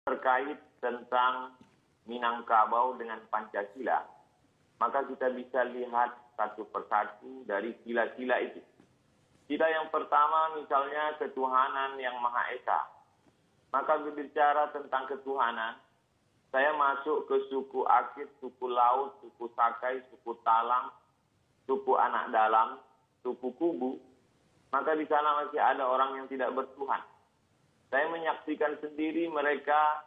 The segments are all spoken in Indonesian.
terkait tentang Minangkabau dengan Pancasila, maka kita bisa lihat satu persatu dari sila-sila itu. Sila yang pertama misalnya ketuhanan yang Maha Esa. Maka berbicara tentang ketuhanan, saya masuk ke suku Akit, suku Laut, suku Sakai, suku Talang, suku Anak Dalam, suku Kubu. Maka di sana masih ada orang yang tidak bertuhan. Saya menyaksikan sendiri mereka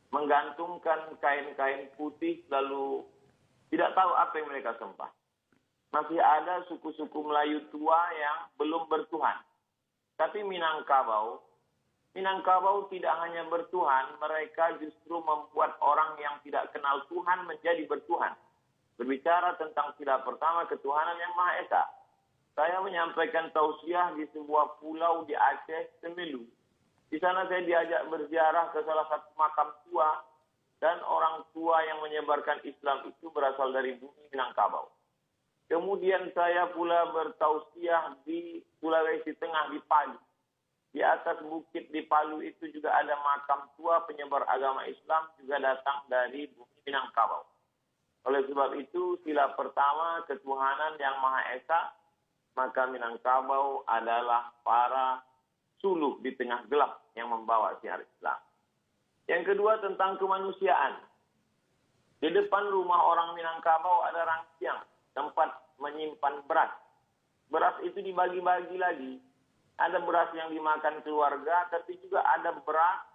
menggantungkan kain-kain putih lalu tidak tahu apa yang mereka sembah. Masih ada suku-suku Melayu tua yang belum bertuhan. Tapi Minangkabau tidak hanya bertuhan, mereka justru membuat orang yang tidak kenal Tuhan menjadi bertuhan. Berbicara tentang sila pertama, ketuhanan yang Maha Esa. Saya menyampaikan tausiah di sebuah pulau di Aceh, Semelu. Di sana saya diajak berziarah ke salah satu makam tua, dan orang tua yang menyebarkan Islam itu berasal dari bumi Minangkabau. Kemudian saya pula bertausiah di Sulawesi Tengah, di Palu. Di atas bukit di Palu itu juga ada makam tua penyebar agama Islam, juga datang dari bumi Minangkabau. Oleh sebab itu, sila pertama ketuhanan yang Maha Esa, maka Minangkabau adalah para suluk di tengah gelap yang membawa siar Islam. Yang kedua tentang kemanusiaan. Di depan rumah orang Minangkabau ada rangsiang, tempat menyimpan beras. Beras itu dibagi-bagi lagi. Ada beras yang dimakan keluarga, tapi juga ada beras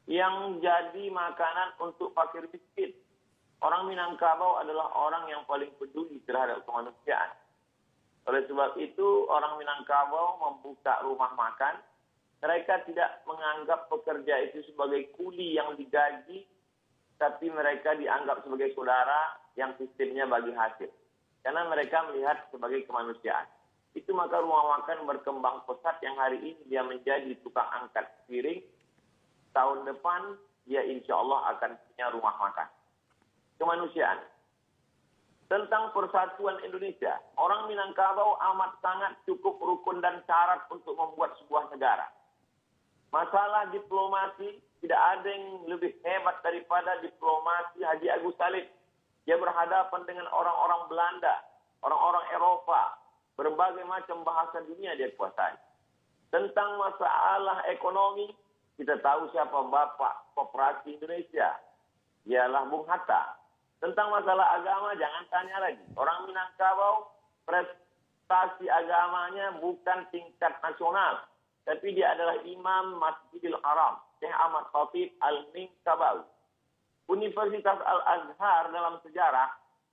yang jadi makanan untuk fakir miskin. Orang Minangkabau adalah orang yang paling peduli terhadap kemanusiaan. Oleh sebab itu, orang Minangkabau membuka rumah makan. Mereka tidak menganggap pekerja itu sebagai kuli yang digaji, tapi mereka dianggap sebagai saudara yang sistemnya bagi hasil. Karena mereka melihat sebagai kemanusiaan. Itu maka rumah makan berkembang pesat yang hari ini dia menjadi tukang angkat piring. Tahun depan dia insya Allah akan punya rumah makan. Kemanusiaan. Tentang persatuan Indonesia. Orang Minangkabau amat sangat cukup rukun dan syarat untuk membuat sebuah negara. Masalah diplomasi, tidak ada yang lebih hebat daripada diplomasi Haji Agus Salim. Dia berhadapan dengan orang-orang Belanda, orang-orang Eropa, berbagai macam bahasa dunia dia kuasai. Tentang masalah ekonomi, kita tahu siapa Bapak Koperasi Indonesia. Ialah Bung Hatta. Tentang masalah agama, jangan tanya lagi. Orang Minangkabau, prestasi agamanya bukan tingkat nasional. Tapi dia adalah Imam Masjidil Haram, Syekh Ahmad Khatib Al-Minangkabau. Universitas Al-Azhar dalam sejarah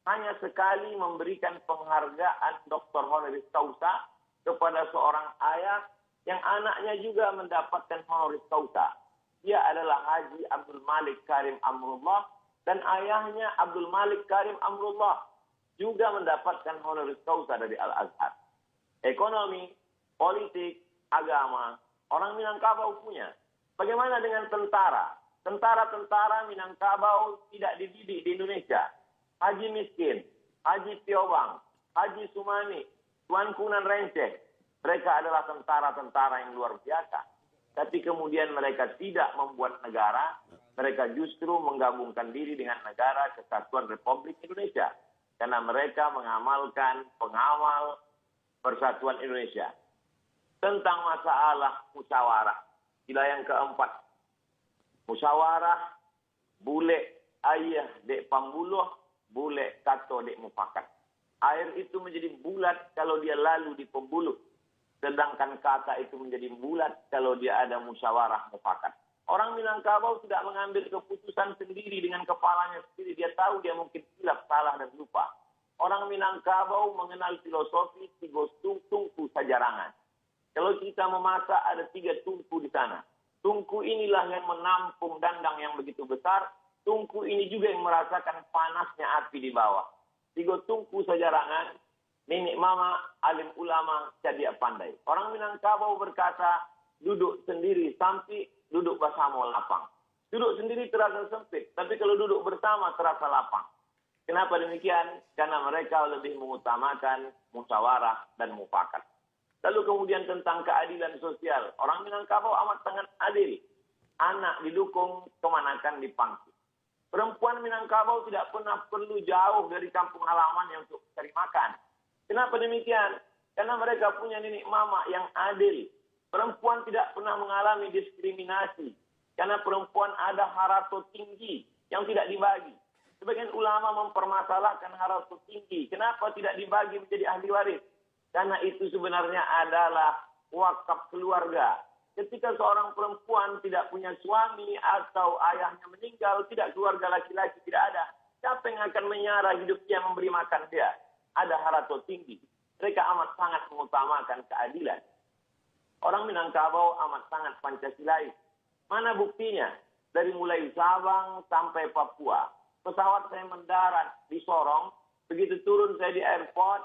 hanya sekali memberikan penghargaan Dr. Honoris Causa kepada seorang ayah yang anaknya juga mendapatkan Honoris Causa. Dia adalah Haji Abdul Malik Karim Amrullah dan ayahnya Abdul Malik Karim Amrullah juga mendapatkan Honoris Causa dari Al-Azhar. Ekonomi, politik, agama, orang Minangkabau punya. Bagaimana dengan tentara? Tentara-tentara Minangkabau tidak dididik di Indonesia. Haji Miskin, Haji Tiobang, Haji Sumani, Tuan Kunan Renceh. Mereka adalah tentara-tentara yang luar biasa. Tapi kemudian mereka tidak membuat negara. Mereka justru menggabungkan diri dengan Negara Kesatuan Republik Indonesia. Karena mereka mengamalkan pengawal Persatuan Indonesia. Tentang masalah musyawarah. Sila yang keempat. Musyawarah, bule ayah dek pambuluh, bule kato dek mufakat. Air itu menjadi bulat kalau dia lalu di pembuluh. Sedangkan kata itu menjadi bulat kalau dia ada musyawarah mufakat. Orang Minangkabau tidak mengambil keputusan sendiri dengan kepalanya sendiri. Dia tahu dia mungkin silap, salah dan lupa. Orang Minangkabau mengenal filosofi tiga tungku sajarangan. Kalau kita memasak ada 3 tungku di sana. Tungku inilah yang menampung dandang yang begitu besar. Tungku ini juga yang merasakan panasnya api di bawah. 3 tungku sajarangan, nenek mama, alim ulama, cerdik pandai. Orang Minangkabau berkata, duduk sendiri sampai duduk bersama lapang. Duduk sendiri terasa sempit, tapi kalau duduk bersama terasa lapang. Kenapa demikian? Karena mereka lebih mengutamakan musyawarah dan mufakat. Lalu kemudian tentang keadilan sosial. Orang Minangkabau amat sangat adil. anak didukung, kemanakan dipangku. Perempuan Minangkabau tidak pernah perlu jauh dari kampung halaman untuk cari makan. Kenapa demikian? Karena mereka punya nenek mama yang adil. Perempuan tidak pernah mengalami diskriminasi. Karena perempuan ada harato tinggi yang tidak dibagi. Sebagian ulama mempermasalahkan harato tinggi. Kenapa tidak dibagi menjadi ahli waris? Karena itu sebenarnya adalah wakaf keluarga. Ketika seorang perempuan tidak punya suami atau ayahnya meninggal, tidak keluarga laki-laki, tidak ada. Siapa yang akan menyara hidup dia, memberi makan dia? Ada harato tinggi. Mereka amat sangat mengutamakan keadilan. Orang Minangkabau amat sangat Pancasilais. Mana buktinya? Dari mulai Sabang sampai Papua. Pesawat saya mendarat di Sorong. Begitu turun saya di airport,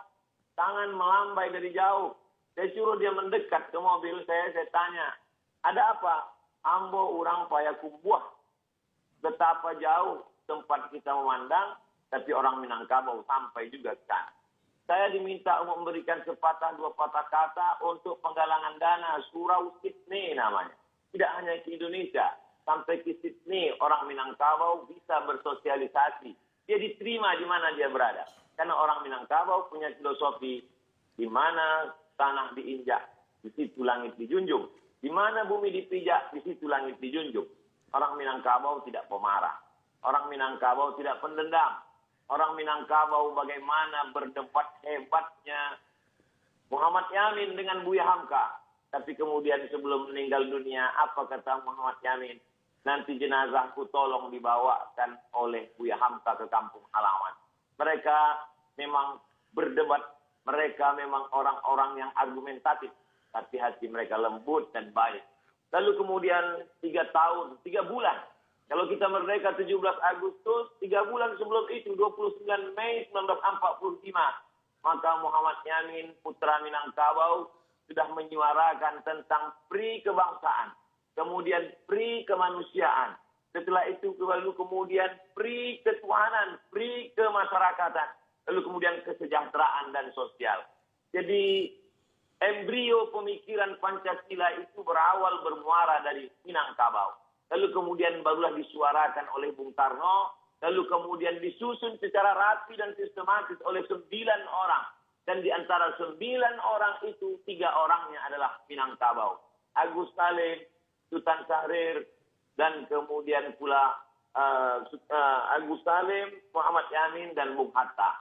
tangan melambai dari jauh. Saya suruh dia mendekat ke mobil saya tanya, ada apa? Ambo urang Payakumbuh. Betapa jauh tempat kita memandang, tapi orang Minangkabau sampai juga ke sana. Saya diminta untuk memberikan sepatah dua patah kata untuk penggalangan dana Surau Sydney namanya. Tidak hanya ke Indonesia, sampai ke Sydney orang Minangkabau bisa bersosialisasi. Dia diterima di mana dia berada. Karena orang Minangkabau punya filosofi di mana tanah diinjak, di situ langit dijunjung. Di mana bumi dipijak, di situ langit dijunjung. Orang Minangkabau tidak pemarah. Orang Minangkabau tidak pendendam. Orang Minangkabau bagaimana berdebat hebatnya Muhammad Yamin dengan Buya Hamka. Tapi kemudian sebelum meninggal dunia, apa kata Muhammad Yamin? Nanti jenazahku tolong dibawakan oleh Buya Hamka ke kampung halaman. Mereka memang berdebat. Mereka memang orang-orang yang argumentatif. Tapi hati mereka lembut dan baik. Lalu kemudian 3 tahun, 3 bulan. Kalau kita merdeka 17 Agustus, 3 bulan sebelum itu, 29 Mei 1945, maka Muhammad Yamin, putra Minangkabau, sudah menyuarakan tentang pri kebangsaan, kemudian pri kemanusiaan. Setelah itu lalu kemudian pri ketuhanan, pri kemasyarakatan, lalu kemudian kesejahteraan dan sosial. Jadi embrio pemikiran Pancasila itu berawal bermuara dari Minangkabau. Lalu kemudian barulah disuarakan oleh Bung Karno, lalu kemudian disusun secara rapi dan sistematis oleh 9 orang. Dan di antara 9 orang itu, 3 orangnya adalah Minangkabau. Agus Salim, Sultan Syahrir, dan kemudian pula Agus Salim, Muhammad Yamin, dan Bung Hatta.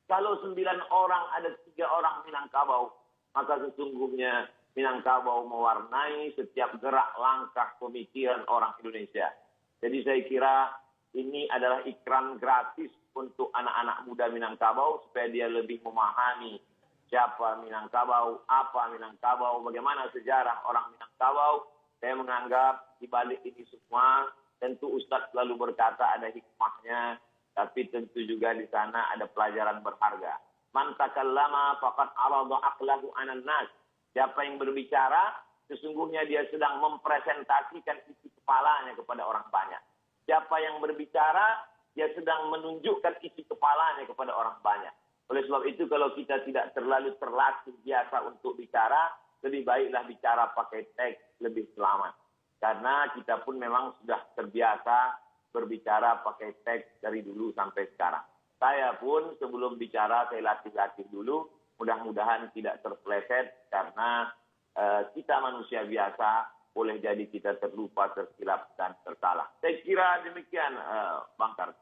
Kalau 9 orang ada 3 orang Minangkabau, maka sesungguhnya Minangkabau mewarnai setiap gerak langkah pemikiran orang Indonesia. Jadi saya kira ini adalah ikram gratis untuk anak-anak muda Minangkabau supaya dia lebih memahami siapa Minangkabau, apa Minangkabau, bagaimana sejarah orang Minangkabau. Saya menganggap di balik ini semua tentu Ustadz selalu berkata ada hikmahnya, tapi tentu juga di sana ada pelajaran berharga. Man takallama faqad arada aqlahu 'alan nas. Siapa yang berbicara, sesungguhnya dia sedang mempresentasikan isi kepalanya kepada orang banyak. Siapa yang berbicara, dia sedang menunjukkan isi kepalanya kepada orang banyak. Oleh sebab itu, kalau kita tidak terlalu terlatih biasa untuk bicara, lebih baiklah bicara pakai teks, lebih selamat. Karena kita pun memang sudah terbiasa berbicara pakai teks dari dulu sampai sekarang. Saya pun sebelum bicara, saya latih-latih dulu. Mudah-mudahan tidak terpeleset karena kita manusia biasa, boleh jadi kita terlupa, tersilap, dan tersalah. Saya kira demikian, Bang Karno.